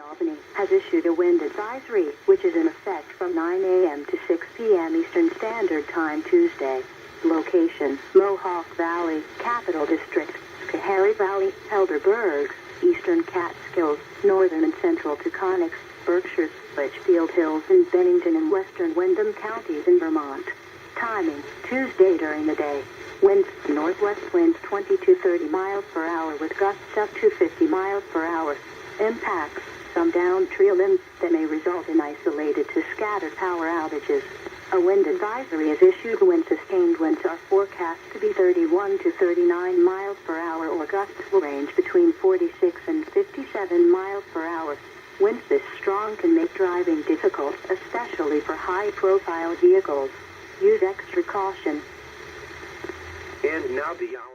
Albany has issued a wind advisory, which is in effect from 9 a.m. to 6 p.m. Eastern Standard Time Tuesday. Location: Mohawk Valley, Capital District, Schoharie Valley, Helderberg, Eastern Catskills, Northern and Central Taconics, Berkshire, Litchfield Hills and Bennington and Western Windham counties in Vermont. Timing: Tuesday during the day. Winds: northwest winds 20 to 30 miles per hour with gusts up to 50 miles per hour. Impacts: some downed tree limbs that may result in isolated to scattered power outages. A wind advisory is issued when sustained winds are forecast to be 31 to 39 miles per hour or gusts will range between 46 and 57 miles per hour. Winds this strong can make driving difficult, especially for high-profile vehicles. Use extra caution. And now the hour.